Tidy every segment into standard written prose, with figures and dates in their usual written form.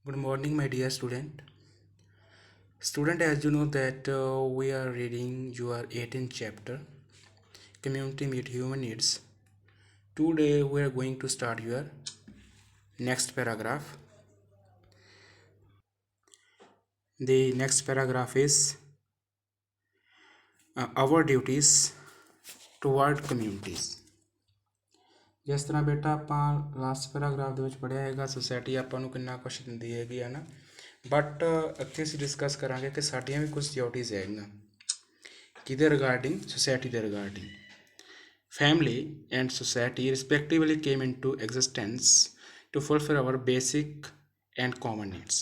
Good morning, my dear student. Student, as you know that we are reading your 18th chapter, Community Meet Human Needs. Today we are going to start your next paragraph. The next paragraph is our duties toward communities. ਜਿਸ ਤਰ੍ਹਾਂ ਬੇਟਾ ਆਪਾਂ last paragraph ਦੇ ਵਿੱਚ ਪੜ੍ਹਿਆ ਹੈਗਾ society ਆਪਾਂ ਨੂੰ ਕਿੰਨਾ ਕੁਛ ਦਿੰਦੀ ਹੈਗੀ ਹੈ ਨਾ, ਬਟ ਇੱਥੇ ਅਸੀਂ ਡਿਸਕਸ ਕਰਾਂਗੇ ਕਿ ਸਾਡੀਆਂ ਵੀ ਕੁਝ ਡਿਊਟੀਜ਼ ਹੈਗੀਆਂ ਕਿਹਦੇ ਰਿਗਾਰਡਿੰਗ, ਸੋਸਾਇਟੀ ਦੇ regarding. Family and society respectively came into existence to fulfill our basic and common needs।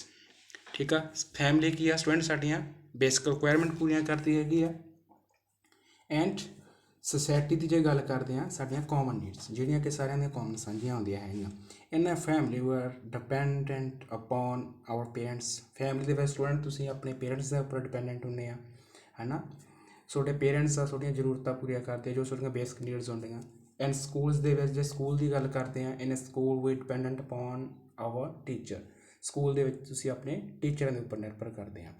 ਠੀਕ ਆ, ਫੈਮਿਲੀ ਕੀ ਆ ਸਟੂਡੈਂਟ, ਸਾਡੀਆਂ ਬੇਸਿਕ ਰਿਕੁਆਇਰਮੈਂਟ ਪੂਰੀਆਂ ਕਰਦੀ ਹੈਗੀ ਆ। ਐਂਡ ਸੋਸਾਇਟੀ ਦੀ ਜੇ ਗੱਲ ਕਰਦੇ ਹਾਂ, ਸਾਡੀਆਂ ਕਾਮਨ ਨੀਡਸ ਜਿਹੜੀਆਂ ਕਿ ਸਾਰਿਆਂ ਦੀਆਂ ਕਾਮਨ ਸਾਂਝੀਆਂ ਹੁੰਦੀਆਂ ਹੈਗੀਆਂ। In family we are dependent upon our parents. Family ਦੇ ਵਿੱਚ ਸਟੂਡੈਂਟ ਤੁਸੀਂ ਆਪਣੇ ਪੇਰੈਂਟਸ ਦੇ ਉੱਪਰ ਡਿਪੈਂਡੈਂਟ ਹੁੰਦੇ ਆ, ਹੈ ਨਾ। ਤੁਹਾਡੇ ਪੇਰੈਂਟਸ ਆ ਤੁਹਾਡੀਆਂ ਜ਼ਰੂਰਤਾਂ ਪੂਰੀਆਂ ਕਰਦੇ ਜੋ ਤੁਹਾਡੀਆਂ ਬੇਸਿਕ ਨੀਡਸ ਹੁੰਦੀਆਂ। ਐਂਡ ਸਕੂਲਸ ਦੇ ਵਿੱਚ ਜੇ ਸਕੂਲ ਦੀ ਗੱਲ ਕਰਦੇ ਹਾਂ, ਇਨ ਸਕੂਲ ਵੀ dependent upon our teacher. School ਦੇ ਵਿੱਚ ਤੁਸੀਂ ਆਪਣੇ ਟੀਚਰਾਂ ਦੇ ਉੱਪਰ ਨਿਰਭਰ ਕਰਦੇ ਹਾਂ।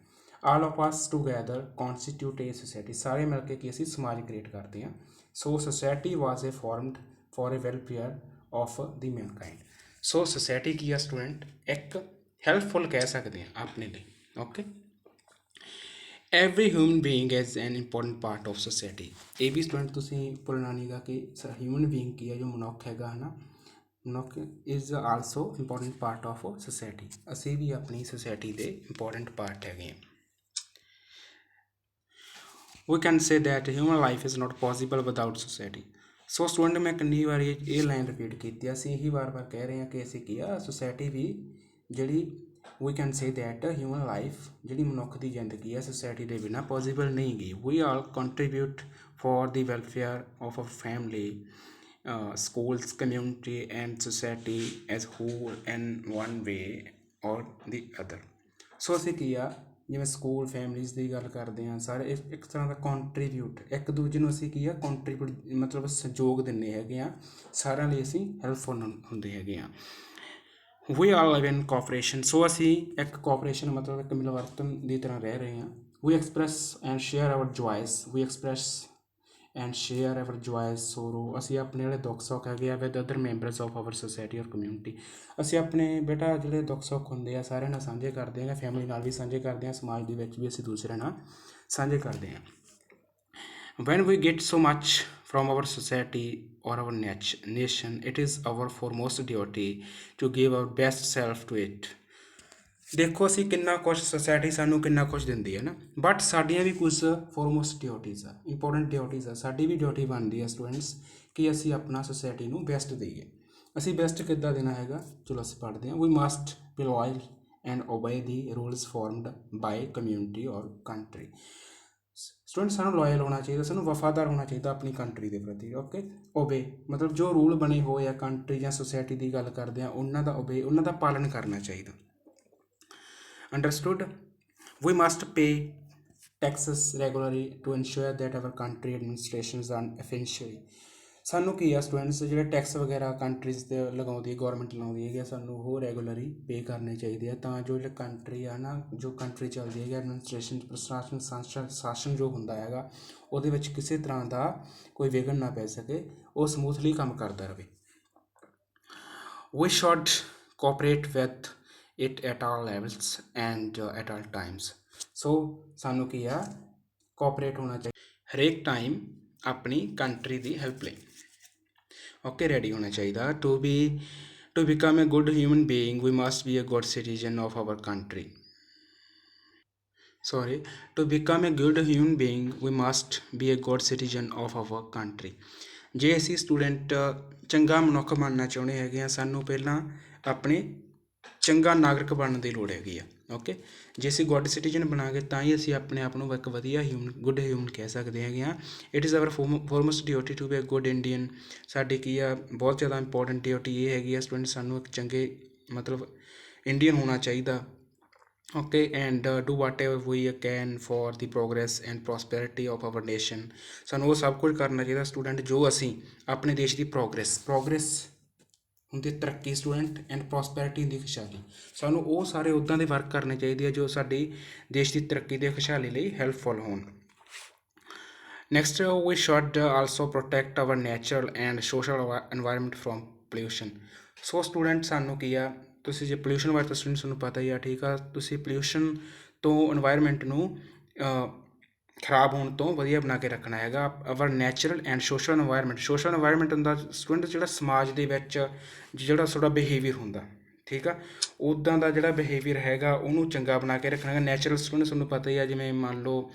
All of us together constitute a society. ਸਾਰੇ ਮਿਲ ਕੇ ਕੀ ਅਸੀਂ ਸਮਾਜ ਕ੍ਰੀਏਟ ਕਰਦੇ ਹਾਂ। So society was a formed for a welfare of the mankind. So society ਕੀ ਆ ਸਟੂਡੈਂਟ, ਇੱਕ ਹੈਲਪਫੁਲ ਕਹਿ ਸਕਦੇ ਹਾਂ ਆਪਣੇ ਲਈ। Okay, every human being is an important part of society. ਇਹ ਵੀ ਸਟੂਡੈਂਟ ਤੁਸੀਂ ਭੁੱਲਣਾ ਨਹੀਂ ਗਾ ਕਿ ਹਿਊਮਨ ਬੀਇੰਗ ਕੀ ਹੈ, ਜੋ ਮਨੁੱਖ ਹੈਗਾ ਹੈ ਨਾ, ਮਨੁੱਖ is also important part of society. ਅਸੀਂ ਵੀ ਆਪਣੀ ਸੋਸਾਇਟੀ ਦੇ ਇੰਪੋਰਟੈਂਟ ਪਾਰਟ ਹੈਗੇ ਹਾਂ। we can say that human life is not possible without society। So student ਮੈਂ ਕਿੰਨੀ ਵਾਰੀ ਇਹ ਲਾਈਨ ਰਿਪੀਟ ਕੀਤੀ, ਅਸੀਂ ਇਹੀ ਵਾਰ-ਵਾਰ ਕਹਿ ਰਹੇ ਹਾਂ ਕਿ ਅਸੀਂ ਕੀ ਆ, ਸੋਸਾਇਟੀ ਵੀ ਜਿਹੜੀ we can say that human life ਜਿਹੜੀ ਮਨੁੱਖ ਦੀ ਜ਼ਿੰਦਗੀ ਹੈ ਸੋਸਾਇਟੀ ਦੇ ਬਿਨਾਂ ਪੋਸੀਬਲ ਨਹੀਂ ਗੀ। we all contribute for the welfare of our family, schools, community and society as whole in one way or the other। ਸੋ ਅਸੀਂ ਕੀ ਆ, ਜਿਵੇਂ ਸਕੂਲ ਫੈਮਲੀਜ਼ ਦੀ ਗੱਲ ਕਰਦੇ ਹਾਂ, ਸਾਰੇ ਇੱਕ ਤਰ੍ਹਾਂ ਦਾ ਕੰਟਰੀਬਿਊਟ, ਇੱਕ ਦੂਜੇ ਨੂੰ ਅਸੀਂ ਕੀ ਆ ਕੰਟਰੀਬਿਊਟ ਮਤਲਬ ਸਹਿਯੋਗ ਦਿੰਦੇ ਹੈਗੇ ਆ, ਸਾਰਿਆਂ ਲਈ ਅਸੀਂ ਹੈਲਪਫੁਲ ਹੁੰਦੇ ਹੈਗੇ ਆ। ਵੀ ਆਰ ਲਿਵ ਇਨ ਕੋਆਪਰੇਸ਼ਨ। ਸੋ ਅਸੀਂ ਇੱਕ ਕੋਆਪਰੇਸ਼ਨ ਮਤਲਬ ਇੱਕ ਮਿਲਵਰਤਨ ਦੀ ਤਰ੍ਹਾਂ ਰਹਿ ਰਹੇ ਹਾਂ। We express and share our joys. We express and share our joys sorrow. ਅਸੀਂ ਆਪਣੇ ਜਿਹੜੇ ਦੁੱਖ ਸੁੱਖ ਹੈਗੇ ਆ with other members of our society ਔਰ ਕਮਿਊਨਿਟੀ। ਅਸੀਂ ਆਪਣੇ ਬੇਟਾ ਜਿਹੜੇ ਦੁੱਖ ਸੁੱਖ ਹੁੰਦੇ ਆ ਸਾਰਿਆਂ ਨਾਲ ਸਾਂਝੇ ਕਰਦੇ ਹਾਂ, ਫੈਮਿਲੀ ਨਾਲ ਵੀ ਸਾਂਝੇ ਕਰਦੇ ਹਾਂ, ਸਮਾਜ ਦੇ ਵਿੱਚ ਵੀ ਅਸੀਂ ਦੂਸਰਿਆਂ ਨਾਲ ਸਾਂਝੇ ਕਰਦੇ ਹਾਂ। when we get so much from our society or our nation, it is our foremost duty to give our best self to it। ਦੇਖੋ ਅਸੀਂ ਕਿੰਨਾ ਕੁਛ ਸੋਸਾਇਟੀ ਸਾਨੂੰ ਕਿੰਨਾ ਕੁਛ ਦਿੰਦੀ ਹੈ ਨਾ, ਬਟ ਸਾਡੀਆਂ ਵੀ ਕੁਝ ਫੋਰਮੋਸਟ ਡਿਊਟੀਜ਼ ਆ, ਇੰਪੋਰਟੈਂਟ ਡਿਊਟੀਜ਼ ਆ। ਸਾਡੀ ਵੀ ਡਿਊਟੀ ਬਣਦੀ ਹੈ ਸਟੂਡੈਂਟਸ ਕਿ ਅਸੀਂ ਆਪਣਾ ਸੋਸਾਇਟੀ ਨੂੰ ਬੈਸਟ ਦੇਈਏ। ਅਸੀਂ ਬੈਸਟ ਕਿੱਦਾਂ ਦੇਣਾ ਹੈਗਾ, ਚਲੋ ਅਸੀਂ ਪੜ੍ਹਦੇ ਹਾਂ। We must be loyal and obey the rules formed by community ਔਰ ਕੰਟਰੀ। ਸਟੂਡੈਂਟ ਸਾਨੂੰ ਲੋਇਲ ਹੋਣਾ ਚਾਹੀਦਾ, ਸਾਨੂੰ ਵਫਾਦਾਰ ਹੋਣਾ ਚਾਹੀਦਾ ਆਪਣੀ ਕੰਟਰੀ ਦੇ ਪ੍ਰਤੀ। ਓਕੇ, ਓਬੇ ਮਤਲਬ ਜੋ ਰੂਲ ਬਣੇ ਹੋਏ ਆ ਕੰਟਰੀ ਜਾਂ ਸੋਸਾਇਟੀ ਦੀ ਗੱਲ ਕਰਦੇ ਆ, ਉਹਨਾਂ ਦਾ ਓਬੇ, ਉਹਨਾਂ ਦਾ ਪਾਲਣ ਕਰਨਾ ਚਾਹੀਦਾ। Understood? We must pay taxes regularly to ensure that our country administrations are efficiently। ਸਾਨੂੰ ਕੀ ਆ ਸਟੂਡੈਂਟਸ, ਜਿਹੜੇ ਟੈਕਸ ਵਗੈਰਾ ਕੰਟਰੀਜ਼ 'ਤੇ ਲਗਾਉਂਦੀ, ਗੌਰਮੈਂਟ ਲਾਉਂਦੀ ਹੈਗੀ, ਸਾਨੂੰ ਉਹ ਰੈਗੂਲਰੀ ਪੇ ਕਰਨੇ ਚਾਹੀਦੇ ਆ, ਤਾਂ ਜੋ ਜਿਹੜੇ ਕੰਟਰੀ ਆ ਨਾ, ਜੋ ਕੰਟਰੀ ਚੱਲਦੀ ਹੈਗੀ ਐਡਮਿਨਿਸਟ੍ਰੇਸ਼ਨ, ਪ੍ਰਸ਼ਾਸਨ, ਸ਼ਾਸਨ ਜੋ ਹੁੰਦਾ ਹੈਗਾ, ਉਹਦੇ ਵਿੱਚ ਕਿਸੇ ਤਰ੍ਹਾਂ ਦਾ ਕੋਈ ਵਿਘਨ ਨਾ ਪੈ ਸਕੇ, ਉਹ ਸਮੂਥਲੀ ਕੰਮ ਕਰਦਾ ਰਹੇ। We should cooperate with it at all levels and at all times। ਸੋ ਸਾਨੂੰ ਕੀ ਆ, ਕੋਆਪਰੇਟ ਹੋਣਾ ਚਾਹੀਦਾ ਹਰੇਕ ਟਾਈਮ ਆਪਣੀ ਕੰਟਰੀ ਦੀ ਹੈਲਪ ਲਈ। ਓਕੇ, ਰੈਡੀ ਹੋਣਾ ਚਾਹੀਦਾ। To become a good human being we must be a good citizen of our country. Sorry, to become a good human being we must be a good citizen of our country. ਜੇ ਅਸੀਂ student ਚੰਗਾ ਮਨੁੱਖ ਬਣਨਾ ਚਾਹੁੰਦੇ ਹੈਗੇ ਆ, ਸਾਨੂੰ ਪਹਿਲਾਂ ਆਪਣੇ ਚੰਗਾ ਨਾਗਰਿਕ ਬਣਨ ਦੀ ਲੋੜ ਹੈਗੀ ਆ। ਓਕੇ, ਜੇ ਅਸੀਂ ਗੁੱਡ ਸਿਟੀਜ਼ਨ ਬਣਾਂਗੇ ਤਾਂ ਹੀ ਅਸੀਂ ਆਪਣੇ ਆਪ ਨੂੰ ਇੱਕ ਵਧੀਆ ਗੁੱਡ ਹਿਊਮਨ ਕਹਿ ਸਕਦੇ ਹੈਗੇ ਹਾਂ। It is our foremost duty to be a good Indian. ਸਾਡੀ ਕੀ ਆ, ਬਹੁਤ ਜ਼ਿਆਦਾ ਇੰਪੋਰਟੈਂਟ ਡਿਊਟੀ ਇਹ ਹੈਗੀ ਆ ਸਟੂਡੈਂਟ, ਸਾਨੂੰ ਇੱਕ ਚੰਗੇ ਮਤਲਬ ਇੰਡੀਅਨ ਹੋਣਾ ਚਾਹੀਦਾ। Okay, and do whatever we can for the progress and prosperity of our nation. ਸਾਨੂੰ ਉਹ ਸਭ ਕੁਝ ਕਰਨਾ ਚਾਹੀਦਾ ਸਟੂਡੈਂਟ ਜੋ ਅਸੀਂ ਆਪਣੇ ਦੇਸ਼ ਦੀ ਪ੍ਰੋਗਰੈਸ ਹੁੰਦੀ ਤਰੱਕੀ ਸਟੂਡੈਂਟ ਐਂਡ ਪ੍ਰੋਸਪੈਰਿਟੀ ਹੁੰਦੀ ਖੁਸ਼ਹਾਲੀ। ਸਾਨੂੰ ਉਹ ਸਾਰੇ ਉੱਦਾਂ ਦੇ ਵਰਕ ਕਰਨੇ ਚਾਹੀਦੇ ਆ ਜੋ ਸਾਡੀ ਦੇਸ਼ ਦੀ ਤਰੱਕੀ ਅਤੇ ਖੁਸ਼ਹਾਲੀ ਲਈ ਹੈਲਪਫੁਲ ਹੋਣ। Next we should also protect our natural and social environment from pollution. So student ਸਾਨੂੰ ਕੀ ਆ, ਤੁਸੀਂ ਜੇ ਪੋਲਿਊਸ਼ਨ ਬਾਰੇ ਤਾਂ ਸਟੂਡੈਂਟ ਤੁਹਾਨੂੰ ਪਤਾ ਹੀ ਆ, ਠੀਕ ਆ, ਤੁਸੀਂ ਪੋਲਿਊਸ਼ਨ ਤੋਂ ਇਨਵਾਇਰਨਮੈਂਟ ਨੂੰ ਖਰਾਬ ਹੋਣ ਤੋਂ ਵਧੀਆ ਬਣਾ ਕੇ ਰੱਖਣਾ ਹੈਗਾ। Our natural and social environment ਹੁੰਦਾ ਸਟੂਡੈਂਟ ਜਿਹੜਾ ਸਮਾਜ ਦੇ ਵਿੱਚ ਜਿਹੜਾ ਤੁਹਾਡਾ ਬਿਹੇਵੀਅਰ ਹੁੰਦਾ, ਠੀਕ ਆ, ਉੱਦਾਂ ਦਾ ਜਿਹੜਾ ਬਿਹੇਵੀਅਰ ਹੈਗਾ ਉਹਨੂੰ ਚੰਗਾ ਬਣਾ ਕੇ ਰੱਖਣਾ ਹੈਗਾ। ਨੈਚੁਰਲ ਸਟੂਡੈਂਟ ਤੁਹਾਨੂੰ ਪਤਾ ਹੀ ਆ, ਜਿਵੇਂ ਮੰਨ ਲਓ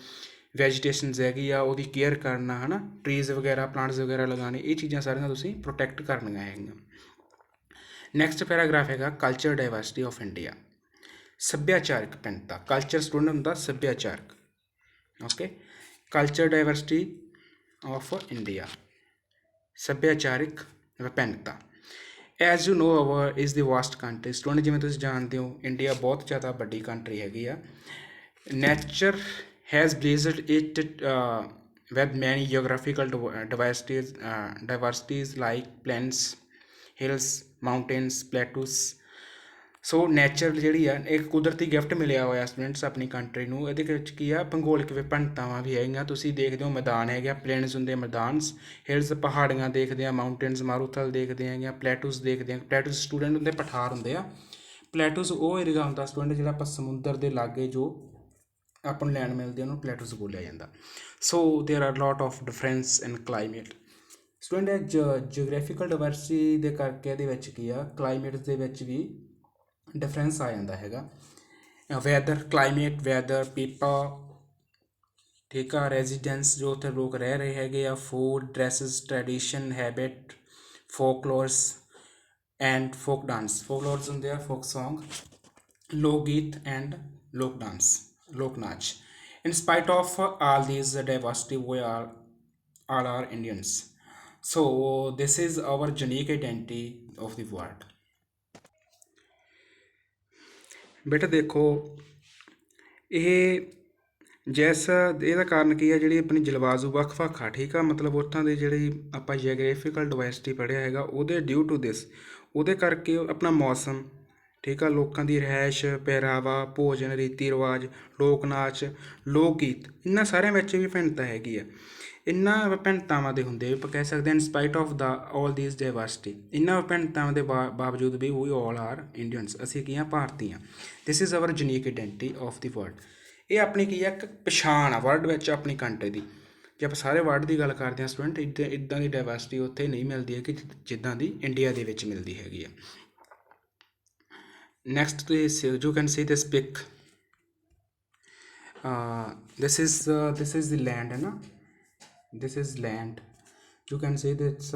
ਵੈਜੀਟੇਸ਼ਨਸ ਹੈਗੀ ਆ, ਉਹਦੀ ਕੇਅਰ ਕਰਨਾ ਹੈ ਨਾ, ਟਰੀਜ਼ ਵਗੈਰਾ ਪਲਾਂਟਸ ਵਗੈਰਾ ਲਗਾਉਣੇ, ਇਹ ਚੀਜ਼ਾਂ ਸਾਰੀਆਂ ਤੁਸੀਂ ਪ੍ਰੋਟੈਕਟ ਕਰਨੀਆਂ ਹੈਗੀਆਂ। ਨੈਕਸਟ ਪੈਰਾਗ੍ਰਾਫ ਹੈਗਾ ਕਲਚਰ ਡਾਇਵਰਸਿਟੀ ਆਫ ਇੰਡੀਆ। ਸੱਭਿਆਚਾਰਕ ਵਿਭਿੰਨਤਾ। ਕਲਚਰ ਸਟੂਡੈਂਟ ਹੁੰਦਾ ਸੱਭਿਆਚਾਰਕ, okay. Culture diversity of India, ਸੱਭਿਆਚਾਰਕ ਵਿਭਿੰਨਤਾ। As you know our is the vast country. Student ਜਿਵੇਂ ਤੁਸੀਂ ਜਾਣਦੇ ਹੋ ਇੰਡੀਆ ਬਹੁਤ ਜ਼ਿਆਦਾ ਵੱਡੀ ਕੰਟਰੀ ਹੈਗੀ ਆ। Nature has blessed it with many geographical diversities like plains, hills, mountains, plateaus। So nature ਜਿਹੜੀ ਆ ਇੱਕ ਕੁਦਰਤੀ ਗਿਫਟ ਮਿਲਿਆ ਹੋਇਆ ਸਟੂਡੈਂਟਸ ਆਪਣੀ ਕੰਟਰੀ ਨੂੰ। ਇਹਦੇ ਵਿੱਚ ਕੀ ਆ, ਭੂਗੋਲਿਕ ਵਿਭਿੰਨਤਾਵਾਂ ਵੀ ਹੈਗੀਆਂ। ਤੁਸੀਂ ਦੇਖਦੇ ਹੋ ਮੈਦਾਨ ਹੈਗੇ ਆ, ਪਲੇਨਸ ਹੁੰਦੇ ਮੈਦਾਨਸ, ਹਿਲਸ ਪਹਾੜੀਆਂ ਦੇਖਦੇ ਆ, ਮਾਊਂਟੇਨਸ ਮਾਰੂਥਲ ਦੇਖਦੇ ਹੈਗੇ ਆ, ਪਲੇਟੂਸ ਦੇਖਦੇ ਆ। ਪਲੇਟੂਸ ਸਟੂਡੈਂਟ ਹੁੰਦੇ ਪਠਾਰ ਹੁੰਦੇ ਆ। ਪਲੇਟੂਸ ਉਹ ਏਰੀਆ ਹੁੰਦਾ ਸਟੂਡੈਂਟ ਜਿਹੜਾ ਆਪਾਂ ਸਮੁੰਦਰ ਦੇ ਲਾਗੇ ਜੋ ਆਪਾਂ ਨੂੰ ਲੈਂਡ ਮਿਲਦੀ ਉਹਨੂੰ ਪਲੇਟੂਸ ਬੋਲਿਆ ਜਾਂਦਾ। So there are lot of difference in climate. Student geographical diversity ਦੇ ਕਰਕੇ ਇਹਦੇ ਵਿੱਚ ਕੀ ਆ, ਕਲਾਈਮੇਟ ਦੇ ਵਿੱਚ ਵੀ ਡਿਫਰੈਂਸ ਆ ਜਾਂਦਾ ਹੈਗਾ। ਵੈਦਰ, ਕਲਾਈਮੇਟ, ਵੈਦਰ, ਪੀਪਲ, ਠੀਕ ਆ, ਰੈਜ਼ੀਡੈਂਸ ਜੋ ਉੱਥੇ ਲੋਕ ਰਹਿ ਰਹੇ ਹੈਗੇ ਆ, food, dresses, tradition, habit, folklores and folk dance. Folklores ਹੁੰਦੇ ਆ ਫੋਕ ਸੌਂਗ, ਲੋਕ ਗੀਤ ਐਂਡ ਲੋਕ ਡਾਂਸ, ਲੋਕ ਨਾਚ। In spite of all these diversity, we are all are Indians. So this is our unique identity of the world. ਬੇਟਾ ਦੇਖੋ ਇਹ ਇਹਦਾ ਕਾਰਨ ਕੀ ਆ, ਜਿਹੜੀ ਆਪਣੀ ਜਲਵਾਯੂ ਵੱਖ-ਵੱਖ ਆ, ਠੀਕ ਆ, ਮਤਲਬ ਉੱਥਾਂ ਦੇ ਜਿਹੜੀ ਆਪਾਂ ਜੀਓਗ੍ਰਾਫੀਕਲ ਡਾਇਵਰਸਿਟੀ ਪੜ੍ਹਿਆ ਹੈਗਾ ਉਹਦੇ ਡਿਊ ਟੂ ਦਿਸ, ਉਹਦੇ ਕਰਕੇ ਆਪਣਾ ਮੌਸਮ, ਠੀਕ ਆ, ਲੋਕਾਂ ਦੀ ਰਿਹਾਇਸ਼, ਪਹਿਰਾਵਾ, ਭੋਜਨ, ਰੀਤੀ ਰਿਵਾਜ, ਲੋਕ ਨਾਚ, ਲੋਕ ਗੀਤ, ਇਹਨਾਂ ਸਾਰਿਆਂ ਵਿੱਚ ਵੀ ਵਿਭਿੰਨਤਾ ਹੈਗੀ ਆ। ਇਹਨਾਂ ਵਿਭਿੰਨਤਾਵਾਂ ਦੇ ਹੁੰਦੇ ਆਪਾਂ ਕਹਿ ਸਕਦੇ ਹਾਂ ਇਨ ਸਪਾਈਟ ਆਫ ਦਾ ਆਲ ਦੀਸ ਡਾਇਵਰਸਿਟੀ, ਇਹਨਾਂ ਵਿਭਿੰਨਤਾਵਾਂ ਦੇ ਬਾਵਜੂਦ ਵੀ ਵੀ ਆਲ ਆਰ ਇੰਡੀਅਨਸ, ਅਸੀਂ ਕੀ ਹਾਂ, ਭਾਰਤੀ ਹਾਂ। This is our unique identity of the world. ਇਹ ਆਪਣੀ ਕੀ ਆ, ਇੱਕ ਪਛਾਣ ਆ ਵਰਲਡ ਵਿੱਚ ਆਪਣੀ ਕੰਟਰੀ ਦੀ। ਜੇ ਆਪਾਂ ਸਾਰੇ ਵਰਲਡ ਦੀ ਗੱਲ ਕਰਦੇ ਹਾਂ ਸਟੂਡੈਂਟ, ਇੱਦਾਂ ਦੀ ਡਾਇਵਰਸਿਟੀ ਉੱਥੇ ਨਹੀਂ ਮਿਲਦੀ ਹੈ ਕਿ ਜਿੱਦਾਂ ਦੀ ਇੰਡੀਆ ਦੇ ਵਿੱਚ ਮਿਲਦੀ ਹੈਗੀ ਆ। Next is you can see this pic. This is the land, है ना, this is land. You can see that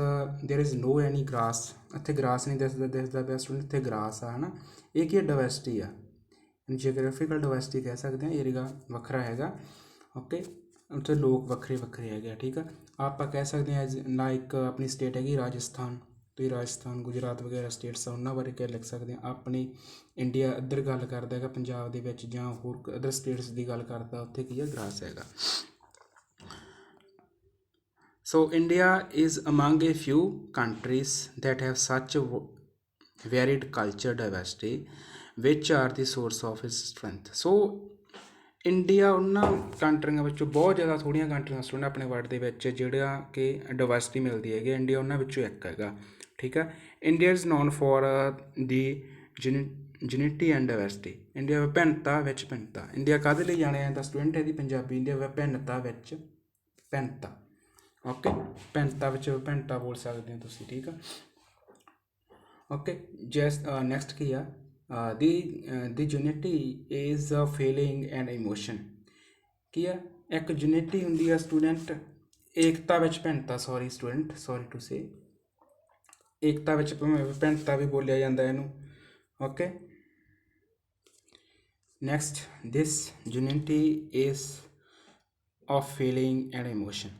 there is no any grass, ਇੱਥੇ grass ਨਹੀਂ ਦਿਸਦਾ ਪਿਆ ਸਟੂਡੈਂਟ, ਇੱਥੇ grass ਆ, ਹੈ ਨਾ। ਇਹ ਕੀ ਡਾਇਵਰਸਿਟੀ ਆ, ਜੀਓਗ੍ਰਾਫੀਕਲ ਡਾਇਵਰਸਿਟੀ ਕਹਿ ਸਕਦੇ ਹਾਂ। ਏਰੀਆ ਵੱਖਰਾ ਹੈਗਾ, ਓਕੇ, ਉੱਥੇ ਲੋਕ ਵੱਖਰੇ ਵੱਖਰੇ ਹੈਗੇ ਆ, ਠੀਕ ਆ। ਆਪਾਂ ਕਹਿ ਸਕਦੇ ਹਾਂ ਲਾਈਕ ਆਪਣੀ ਸਟੇਟ ਹੈਗੀ ਰਾਜਸਥਾਨ, ਤੁਸੀਂ ਰਾਜਸਥਾਨ, ਗੁਜਰਾਤ ਵਗੈਰਾ ਸਟੇਟਸ ਆ, ਉਹਨਾਂ ਬਾਰੇ ਕਿਆ ਲਿਖ ਸਕਦੇ ਹਾਂ। ਆਪਣੀ ਇੰਡੀਆ ਇੱਧਰ ਗੱਲ ਕਰਦਾ ਹੈਗਾ ਪੰਜਾਬ ਦੇ ਵਿੱਚ, ਜਾਂ ਹੋਰ ਅਦਰ ਸਟੇਟਸ ਦੀ ਗੱਲ ਕਰਦਾ, ਉੱਥੇ ਕੀ ਆ, ਗ੍ਰਾਸ ਹੈਗਾ। So India is among A ਫਿਊ countries that have ਸੱਚ ਵੈਰੀਡ culture diversity which R the source of his strength. So India ਉਹਨਾਂ ਕੰਟਰੀਆਂ ਵਿੱਚੋਂ, ਬਹੁਤ ਜ਼ਿਆਦਾ ਥੋੜ੍ਹੀਆਂ ਕੰਟਰੀਆਂ ਸਟੂਡੈਂਟ ਆਪਣੇ ਵਰਲਡ ਦੇ ਵਿੱਚ ਜਿਹੜਾ ਕਿ ਡਾਇਵਰਸਿਟੀ ਮਿਲਦੀ ਹੈਗੀ, ਇੰਡੀਆ ਉਹਨਾਂ ਵਿੱਚੋਂ ਇੱਕ ਹੈਗਾ, ਠੀਕ ਆ। India is non four the unity and diversity. India ਵਿਭਿੰਨਤਾ ਵਿੱਚ ਵਿਭਿੰਨਤਾ। ਇੰਡੀਆ ਕਾਹਦੇ ਲਈ ਜਾਣਿਆ ਜਾਂਦਾ ਸਟੂਡੈਂਟ, ਇਹਦੀ ਪੰਜਾਬੀ ਇੰਡੀਆ ਵਿਭਿੰਨਤਾ ਵਿੱਚ ਵਿਭਿੰਨਤਾ, ਓਕੇ, ਵਿਭਿੰਨਤਾ ਵਿੱਚ ਵਿਭਿੰਨਤਾ ਬੋਲ ਸਕਦੇ ਹੋ ਤੁਸੀਂ, ਠੀਕ ਆ, ਓਕੇ। ਜੈਸ ਨੈਕਸਟ ਕੀ ਆ, the unity is a feeling and emotion. ਕੀ ਆ, ਇੱਕ ਯੂਨਿਟੀ ਹੁੰਦੀ ਆ ਸਟੂਡੈਂਟ, ਏਕਤਾ ਵਿੱਚ ਵਿਭਿੰਨਤਾ, ਸੋਰੀ ਟੂ ਸੇ, ਏਕਤਾ ਵਿੱਚ ਵਿਭਿੰਨਤਾ ਵੀ ਬੋਲਿਆ ਜਾਂਦਾ ਇਹਨੂੰ, okay. Next, this unity is of feeling and emotion.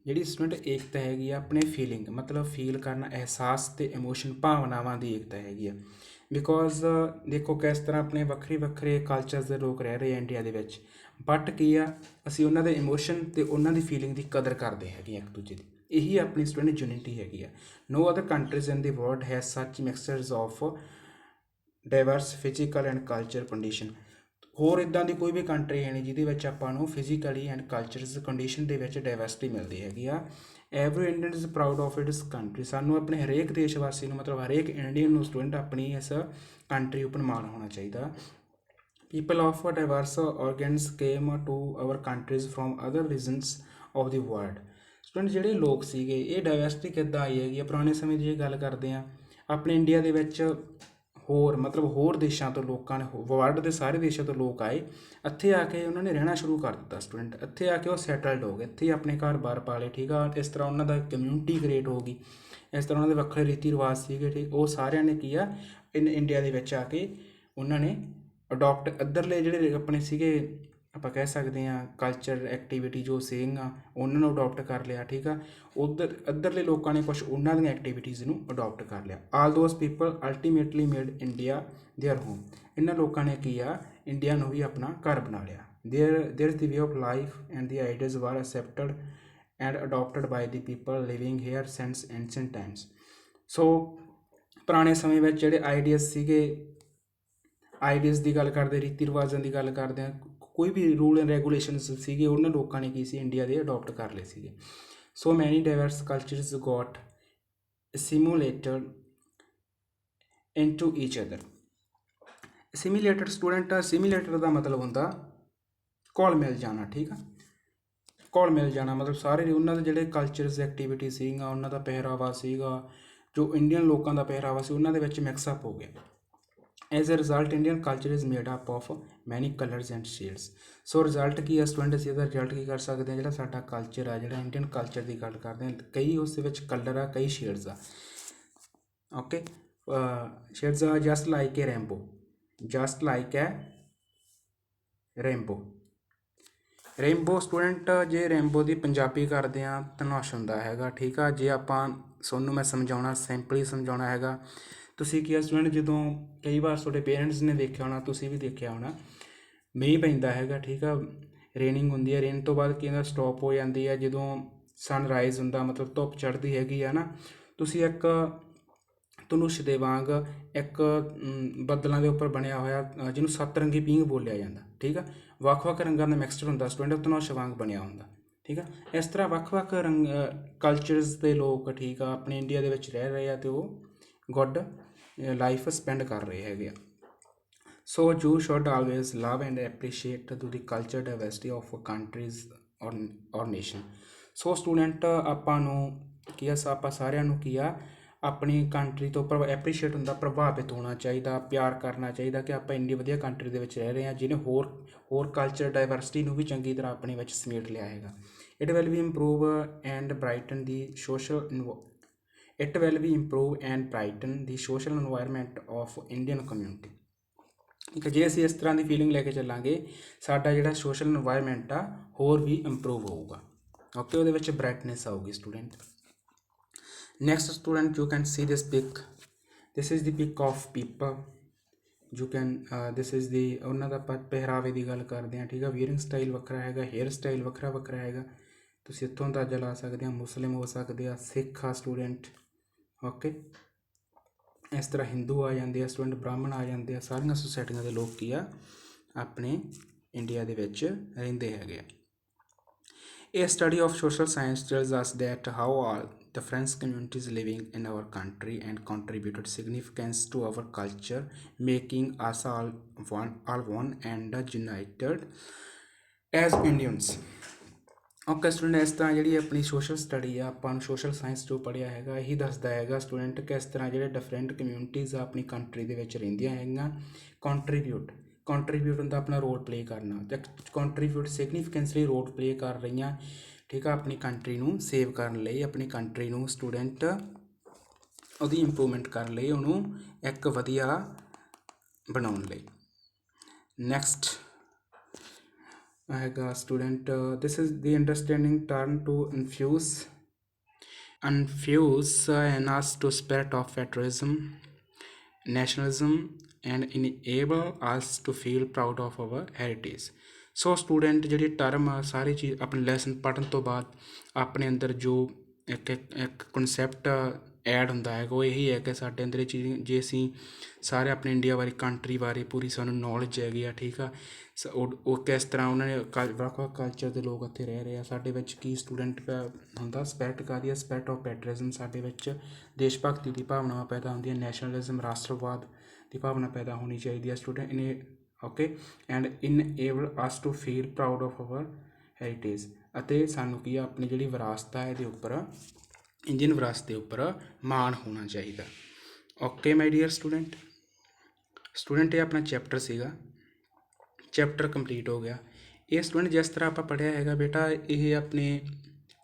ਜਿਹੜੀ ਸਟੂਡੈਂਟ ਏਕਤਾ ਹੈਗੀ ਆ ਆਪਣੇ ਫੀਲਿੰਗ, ਮਤਲਬ ਫੀਲ ਕਰਨਾ, ਅਹਿਸਾਸ ਅਤੇ ਇਮੋਸ਼ਨ, ਭਾਵਨਾਵਾਂ ਦੀ ਏਕਤਾ ਹੈਗੀ ਆ। ਬਿਕੋਜ਼ ਦੇਖੋ ਕਿਸ ਤਰ੍ਹਾਂ ਆਪਣੇ ਵੱਖਰੇ ਵੱਖਰੇ ਕਲਚਰਸ ਦੇ ਲੋਕ ਰਹਿ ਰਹੇ ਆ ਇੰਡੀਆ ਦੇ ਵਿੱਚ, ਬਟ ਕੀ ਆ, ਅਸੀਂ ਉਹਨਾਂ ਦੇ ਇਮੋਸ਼ਨ ਅਤੇ ਉਹਨਾਂ ਦੀ ਫੀਲਿੰਗ ਦੀ ਕਦਰ ਕਰਦੇ ਹੈਗੇ ਇੱਕ ਦੂਜੇ ਦੀ, ਇਹੀ ਆਪਣੀ ਸਟੂਡੈਂਟ ਯੂਨਿਟੀ ਹੈਗੀ ਆ। No other countries in the world has such mixtures of diverse physical and culture condition. ਹੋਰ ਇੱਦਾਂ ਦੀ ਕੋਈ ਵੀ ਕੰਟਰੀ ਹੈ ਨਹੀਂ ਜਿਹਦੇ ਵਿੱਚ ਆਪਾਂ ਨੂੰ ਫਿਜ਼ੀਕਲੀ ਐਂਡ ਕਲਚਰਸ ਕੰਡੀਸ਼ਨ ਦੇ ਵਿੱਚ ਡਾਈਵਰਸਿਟੀ ਮਿਲਦੀ ਹੈਗੀ ਆ। Every Indian is proud of its country. ਸਾਨੂੰ ਆਪਣੇ ਹਰੇਕ ਦੇਸ਼ ਵਾਸੀ ਨੂੰ, ਮਤਲਬ ਹਰੇਕ ਇੰਡੀਅਨ ਨੂੰ ਸਟੂਡੈਂਟ ਆਪਣੀ ਇਸ ਕੰਟਰੀ ਉੱਪਰ ਮਾਣ ਹੋਣਾ ਚਾਹੀਦਾ। People of diverse origins came to our countries from other regions of the world. Student ਜਿਹੜੇ ਲੋਕ ਸੀਗੇ, ਇਹ ਡਾਈਵਰਸਿਟੀ ਕਿੱਦਾਂ ਆਈ ਹੈਗੀ ਆ? ਪੁਰਾਣੇ ਸਮੇਂ ਦੀ ਜੇ ਗੱਲ ਕਰਦੇ ਹਾਂ, ਆਪਣੇ ਇੰਡੀਆ ਦੇ ਵਿੱਚ ਹੋਰ ਦੇਸ਼ਾਂ ਤੋਂ ਲੋਕਾਂ ਨੇ, ਵਰਲਡ ਦੇ ਸਾਰੇ ਦੇਸ਼ਾਂ ਤੋਂ ਲੋਕ ਆਏ, ਇੱਥੇ ਆ ਕੇ ਉਹਨਾਂ ਨੇ ਰਹਿਣਾ ਸ਼ੁਰੂ ਕਰ ਦਿੱਤਾ। ਸਟੂਡੈਂਟ ਇੱਥੇ ਆ ਕੇ ਉਹ ਸੈਟਲਡ ਹੋ ਗਏ, ਇੱਥੇ ਆਪਣੇ ਘਰ-ਬਾਰ ਪਾ ਲਏ, ਠੀਕ ਆ। ਇਸ ਤਰ੍ਹਾਂ ਉਹਨਾਂ ਦਾ ਕਮਿਊਨਿਟੀ ਕ੍ਰੀਏਟ ਹੋ ਗਈ, ਇਸ ਤਰ੍ਹਾਂ ਉਹਨਾਂ ਦੇ ਵੱਖਰੇ ਰੀਤੀ ਰਿਵਾਜ ਸੀਗੇ, ਠੀਕ। ਉਹ ਸਾਰਿਆਂ ਨੇ ਕੀ ਆ, ਇੰਡੀਆ ਦੇ ਵਿੱਚ ਆ ਕੇ ਉਹਨਾਂ ਨੇ ਅਡੋਪਟ ਇੱਧਰਲੇ ਜਿਹੜੇ ਆਪਣੇ ਸੀਗੇ, ਆਪਾਂ ਕਹਿ ਸਕਦੇ ਹਾਂ ਕਲਚਰ ਐਕਟੀਵਿਟੀ ਜੋ ਸੀਗੀਆਂ, ਉਹਨਾਂ ਨੂੰ ਅਡੋਪਟ ਕਰ ਲਿਆ, ਠੀਕ ਆ। ਇੱਧਰਲੇ ਲੋਕਾਂ ਨੇ ਕੁਛ ਉਹਨਾਂ ਦੀਆਂ ਐਕਟੀਵਿਟੀਜ਼ ਨੂੰ ਅਡੋਪਟ ਕਰ ਲਿਆ। All those people ultimately made India their home. ਇਹਨਾਂ ਲੋਕਾਂ ਨੇ ਕੀ ਆ, ਇੰਡੀਆ ਨੂੰ ਵੀ ਆਪਣਾ ਘਰ ਬਣਾ ਲਿਆ। There is the way of life and the ideas were accepted and adopted by the people living here since ancient times. So ਪੁਰਾਣੇ ਸਮੇਂ ਵਿੱਚ ਜਿਹੜੇ ਆਈਡੀਆਜ਼ ਸੀਗੇ, ਆਈਡੀਆਜ਼ ਦੀ ਗੱਲ ਕਰਦੇ, ਰੀਤੀ ਰਿਵਾਜ਼ਾਂ ਦੀ ਗੱਲ ਕਰਦੇ ਹਾਂ, ਕੋਈ ਵੀ ਰੂਲ ਐਂਡ ਰੈਗੂਲੇਸ਼ਨਸ ਸੀਗੇ, ਉਹਨਾਂ ਲੋਕਾਂ ਨੇ ਕੀ ਸੀ, ਇੰਡੀਆ ਦੇ ਅਡੋਪਟ ਕਰ ਲਏ ਸੀਗੇ। So many diverse cultures got simulated into each other. Assimilated student, assimilated ਦਾ ਮਤਲਬ ਹੁੰਦਾ ਘੁਲ ਮਿਲ ਜਾਣਾ, ਠੀਕ ਆ। ਘੁਲ ਮਿਲ ਜਾਣਾ ਮਤਲਬ ਸਾਰੇ ਉਹਨਾਂ ਦੇ ਜਿਹੜੇ ਕਲਚਰਸ ਐਕਟੀਵਿਟੀ ਸੀਗੀਆਂ, ਉਹਨਾਂ ਦਾ ਪਹਿਰਾਵਾ ਸੀਗਾ, ਜੋ ਇੰਡੀਅਨ ਲੋਕਾਂ ਦਾ ਪਹਿਰਾਵਾ ਸੀ, ਉਹਨਾਂ ਦੇ ਵਿੱਚ ਮਿਕਸਅਪ ਹੋ ਗਿਆ। As a result Indian culture is made up of many colours and shades. So result ਕੀ ਆ ਸਟੂਡੈਂਟ, ਅਸੀਂ ਇਹਦਾ ਰਿਜ਼ਲਟ ਕੀ ਕਰ ਸਕਦੇ ਹਾਂ? ਜਿਹੜਾ ਸਾਡਾ ਕਲਚਰ ਆ, ਜਿਹੜਾ ਇੰਡੀਅਨ ਕਲਚਰ ਦੀ ਗੱਲ ਕਰਦੇ ਹਾਂ, ਕਈ ਉਸ ਦੇ ਵਿੱਚ ਕਲਰ ਆ, ਕਈ ਸ਼ੇਡਸ ਆ। ਓਕੇ, ਸ਼ੇਡਸ ਆ ਜਸਟ ਲਾਈਕ ਏ ਰੇਨਬੋ, ਜਸਟ ਲਾਈਕ ਏ ਰੇਨਬੋ। ਰੇਨਬੋ ਸਟੂਡੈਂਟ, ਜੇ ਰੇਨਬੋ ਦੀ ਪੰਜਾਬੀ ਕਰਦੇ ਹਾਂ, ਧਨੁਸ਼ ਹੁੰਦਾ ਹੈਗਾ, ਠੀਕ ਆ। ਜੇ ਆਪਾਂ ਤੁਹਾਨੂੰ ਮੈਂ ਸਮਝਾਉਣਾ, ਸਿੰਪਲੀ ਸਮਝਾਉਣਾ ਹੈਗਾ, ਤੁਸੀਂ ਕੀ ਆ ਸਟੂਡੈਂਟ, ਜਦੋਂ ਕਈ ਵਾਰ ਤੁਹਾਡੇ ਪੇਰੈਂਟਸ ਨੇ ਦੇਖਿਆ ਹੋਣਾ, ਤੁਸੀਂ ਵੀ ਦੇਖਿਆ ਹੋਣਾ, ਮੀਂਹ ਪੈਂਦਾ ਹੈਗਾ, ਠੀਕ ਆ, ਰੇਨਿੰਗ ਹੁੰਦੀ ਹੈ, ਰੇਨ ਤੋਂ ਬਾਅਦ ਕੀ ਹੁੰਦਾ, ਸਟੋਪ ਹੋ ਜਾਂਦੀ ਹੈ। ਜਦੋਂ ਸਨਰਾਈਜ਼ ਹੁੰਦਾ, ਮਤਲਬ ਧੁੱਪ ਚੜ੍ਹਦੀ ਹੈਗੀ ਆ ਨਾ, ਤੁਸੀਂ ਇੱਕ ਧਨੁਸ਼ ਦੇ ਵਾਂਗ ਇੱਕ ਬੱਦਲਾਂ ਦੇ ਉੱਪਰ ਬਣਿਆ ਹੋਇਆ, ਜਿਹਨੂੰ ਸੱਤ ਰੰਗੀ ਪੀਂਘ ਬੋਲਿਆ ਜਾਂਦਾ, ਠੀਕ ਆ। ਵੱਖ-ਵੱਖ ਰੰਗਾਂ ਦਾ ਮਿਕਸਚਰ ਹੁੰਦਾ ਸਟੂਡੈਂਟ, ਧਨੁਸ਼ ਵਾਂਗ ਬਣਿਆ ਹੁੰਦਾ, ਠੀਕ ਆ। ਇਸ ਤਰ੍ਹਾਂ ਵੱਖ-ਵੱਖ ਕਲਚਰਸ ਦੇ ਲੋਕ, ਠੀਕ ਆ, ਆਪਣੇ ਇੰਡੀਆ ਦੇ ਵਿੱਚ ਰਹਿ ਰਹੇ ਆ, ਅਤੇ ਉਹ ਗੁੱਡ ਲਾਈਫ ਸਪੈਂਡ ਕਰ ਰਹੇ ਹੈਗੇ ਆ। So you should always love and appreciate to the culture diversity of countries or nation. So student, ਆਪਾਂ ਨੂੰ ਕੀ ਆ, ਆਪਾਂ ਸਾਰਿਆਂ ਨੂੰ ਕੀ ਆ, ਆਪਣੀ ਕੰਟਰੀ ਤੋਂ ਐਪਰੀਸ਼ੀਏਟ ਹੁੰਦਾ, ਪ੍ਰਭਾਵਿਤ ਹੋਣਾ ਚਾਹੀਦਾ, ਪਿਆਰ ਕਰਨਾ ਚਾਹੀਦਾ ਕਿ ਆਪਾਂ ਇੰਨੀ ਵਧੀਆ ਕੰਟਰੀ ਦੇ ਵਿੱਚ ਰਹਿ ਰਹੇ ਹਾਂ, ਜਿਹਨੇ ਹੋਰ ਕਲਚਰ ਡਾਈਵਰਸਿਟੀ ਨੂੰ ਵੀ ਚੰਗੀ ਤਰ੍ਹਾਂ ਆਪਣੇ ਵਿੱਚ ਸਮੇਟ ਲਿਆ ਹੈਗਾ। It will we improve and brighten the social environment of Indian community. ਠੀਕ ਹੈ, ਜੇ ਅਸੀਂ ਇਸ ਤਰ੍ਹਾਂ ਦੀ ਫੀਲਿੰਗ ਲੈ ਕੇ ਚੱਲਾਂਗੇ, ਸਾਡਾ ਜਿਹੜਾ ਸੋਸ਼ਲ ਇਨਵਾਇਰਮੈਂਟ ਆ ਹੋਰ ਵੀ ਇੰਪਰੂਵ ਹੋਊਗਾ। ਓਕੇ, ਉਹਦੇ ਵਿੱਚ ਬ੍ਰਾਈਟਨੈਸ ਆਊਗੀ student. Next student, you can see this pic. This is the pic of people. You can this is the ਉਹਨਾਂ ਦਾ ਪਹਿਰਾਵੇ ਦੀ ਗੱਲ ਕਰਦੇ ਹਾਂ, ਠੀਕ ਆ। ਵੀਅਰਿੰਗ ਸਟਾਈਲ ਵੱਖਰਾ ਹੈਗਾ, ਹੇਅਰ ਸਟਾਈਲ ਵੱਖਰਾ ਹੈਗਾ, ਤੁਸੀਂ ਇੱਥੋਂ ਅੰਦਾਜ਼ਾ ਲਾ ਸਕਦੇ ਆ। ਮੁਸਲਿਮ ਹੋ ਸਕਦੇ ਆ, ਸਿੱਖ ਆ ਸਟੂਡੈਂਟ, ਓਕੇ। ਇਸ ਤਰ੍ਹਾਂ ਹਿੰਦੂ ਆ ਜਾਂਦੇ ਆ ਸਟੂਡੈਂਟ, ਬ੍ਰਾਹਮਣ ਆ ਜਾਂਦੇ ਆ। ਸਾਰੀਆਂ ਸੁਸਾਇਟੀਆਂ ਦੇ ਲੋਕ ਕੀ ਆ, ਆਪਣੇ ਇੰਡੀਆ ਦੇ ਵਿੱਚ ਰਹਿੰਦੇ ਹੈਗੇ ਆ। A study of social science tells us that how all different communities living in our country and contributed significance to our culture, making us all one and united as Indians. Okay student, ਇਸ ਤਰ੍ਹਾਂ ਜਿਹੜੀ ਆਪਣੀ social study ਆ, ਆਪਾਂ ਨੂੰ social science ਜੋ ਪੜ੍ਹਿਆ ਹੈਗਾ, ਇਹੀ ਦੱਸਦਾ ਹੈਗਾ ਸਟੂਡੈਂਟ ਕਿ ਇਸ ਤਰ੍ਹਾਂ ਜਿਹੜੇ ਡਿਫਰੈਂਟ ਕਮਿਊਨਿਟੀਜ਼ ਆ ਆਪਣੀ ਕੰਟਰੀ ਦੇ ਵਿੱਚ ਰਹਿੰਦੀਆਂ ਹੈਗੀਆਂ। ਕੰਟਰੀਬਿਊਟ ਹੁੰਦਾ ਆਪਣਾ ਰੋਲ ਪਲੇ ਕਰਨਾ, ਅਤੇ ਕੰਟਰੀਬਿਊਟ ਸਿਗਨੀਫਿਕੈਂਸਲੀ ਰੋਲ ਪਲੇ ਕਰ ਰਹੀਆਂ, ਠੀਕ ਆ, ਆਪਣੀ ਕੰਟਰੀ ਨੂੰ ਸੇਵ ਕਰਨ ਲਈ, ਆਪਣੀ ਕੰਟਰੀ ਨੂੰ ਸਟੂਡੈਂਟ ਉਹਦੀ ਇੰਪਰੂਵਮੈਂਟ ਕਰਨ ਲਈ, ਉਹਨੂੰ ਇੱਕ ਵਧੀਆ ਬਣਾਉਣ ਲਈ। ਨੈਕਸਟ ਹੈਗਾ student, this is the understanding turn to infuse in us to spirit of patriotism, nationalism and enable us to feel proud of our heritage. So student, ਜਿਹੜੀ ਟਰਮ ਆ, ਸਾਰੀ ਚੀਜ਼ ਆਪਣੇ ਲੈਸਨ ਪੜ੍ਹਨ ਤੋਂ ਬਾਅਦ ਆਪਣੇ ਅੰਦਰ ਜੋ ਇੱਕ ਕਨਸੈਪਟ ਐਡ ਹੁੰਦਾ ਹੈਗਾ, ਉਹ ਇਹੀ ਹੈ ਕਿ ਸਾਡੇ ਅੰਦਰ ਇਹ ਚੀਜ਼, ਜੇ ਅਸੀਂ ਸਾਰੇ ਆਪਣੇ ਇੰਡੀਆ ਬਾਰੇ, ਕੰਟਰੀ ਬਾਰੇ ਪੂਰੀ ਸਾਨੂੰ ਨੌਲੇਜ ਹੈਗੀ ਆ, ਠੀਕ ਆ, ਉਹ ਕਿਸ ਤਰ੍ਹਾਂ ਉਹਨਾਂ ਨੇ ਵੱਖ ਵੱਖ ਕਲਚਰ ਦੇ ਲੋਕ ਇੱਥੇ ਰਹਿ ਰਹੇ ਆ, ਸਾਡੇ ਵਿੱਚ ਕੀ ਸਟੂਡੈਂਟ ਹੁੰਦਾ, ਸਪਿਰਿਟ ਕਾਹਦੀ ਆ, ਸਪਿਰਿਟ ਆਫ ਪੈਟਰਿਜ਼ਮ, ਸਾਡੇ ਵਿੱਚ ਦੇਸ਼ ਭਗਤੀ ਦੀ ਭਾਵਨਾਵਾਂ ਪੈਦਾ ਹੁੰਦੀਆਂ, ਨੈਸ਼ਨਲਿਜ਼ਮ, ਰਾਸ਼ਟਰਵਾਦ ਦੀ ਭਾਵਨਾ ਪੈਦਾ ਹੋਣੀ ਚਾਹੀਦੀ ਹੈ student in okay, and enable us to feel proud of our heritage, ਅਤੇ ਸਾਨੂੰ ਕੀ ਆ, ਆਪਣੀ ਜਿਹੜੀ ਵਿਰਾਸਤ ਹੈ ਇਹਦੇ ਉੱਪਰ, ਇੰਡੀਅਨ ਵਿਰਾਸਤ ਦੇ ਉੱਪਰ ਮਾਣ ਹੋਣਾ ਚਾਹੀਦਾ। ਓਕੇ ਮਾਈ ਡੀਅਰ ਸਟੂਡੈਂਟ, ਇਹ ਆਪਣਾ ਚੈਪਟਰ ਸੀਗਾ, ਚੈਪਟਰ ਕੰਪਲੀਟ ਹੋ ਗਿਆ। ਇਹ ਸਟੂਡੈਂਟ ਜਿਸ ਤਰ੍ਹਾਂ ਆਪਾਂ ਪੜ੍ਹਿਆ ਹੈਗਾ ਬੇਟਾ, ਇਹ ਆਪਣੇ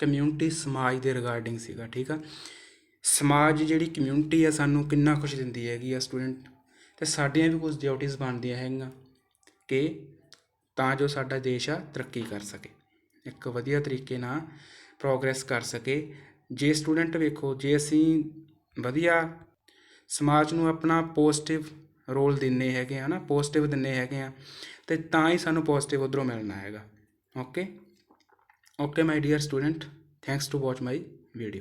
ਕਮਿਊਨਿਟੀ ਸਮਾਜ ਦੇ ਰਿਗਾਰਡਿੰਗ ਸੀਗਾ, ਠੀਕ ਆ। ਸਮਾਜ ਜਿਹੜੀ ਕਮਿਊਨਿਟੀ ਆ ਸਾਨੂੰ ਕਿੰਨਾ ਕੁਛ ਦਿੰਦੀ ਹੈਗੀ ਆ ਸਟੂਡੈਂਟ, ਅਤੇ ਸਾਡੀਆਂ ਵੀ ਕੁਝ ਡਿਊਟੀਜ਼ ਬਣਦੀਆਂ ਹੈਗੀਆਂ ਕਿ ਤਾਂ ਜੋ ਸਾਡਾ ਦੇਸ਼ ਆ ਤਰੱਕੀ ਕਰ ਸਕੇ, ਇੱਕ ਵਧੀਆ ਤਰੀਕੇ ਨਾਲ ਪ੍ਰੋਗਰੈਸ ਕਰ ਸਕੇ। ਜੇ ਸਟੂਡੈਂਟ ਵੇਖੋ, ਜੇ ਅਸੀਂ ਵਧੀਆ ਸਮਾਜ ਨੂੰ ਆਪਣਾ ਪੋਜ਼ੀਟਿਵ ਰੋਲ ਦਿੰਦੇ ਹੈਗੇ ਆ ਨਾ, ਪੋਜ਼ੀਟਿਵ ਦਿੰਦੇ ਹੈਗੇ ਆ, ਅਤੇ ਤਾਂ ਹੀ ਸਾਨੂੰ ਪੋਜ਼ੀਟਿਵ ਉੱਧਰੋਂ ਮਿਲਣਾ ਹੈਗਾ। Okay my dear student, thanks to watch my video.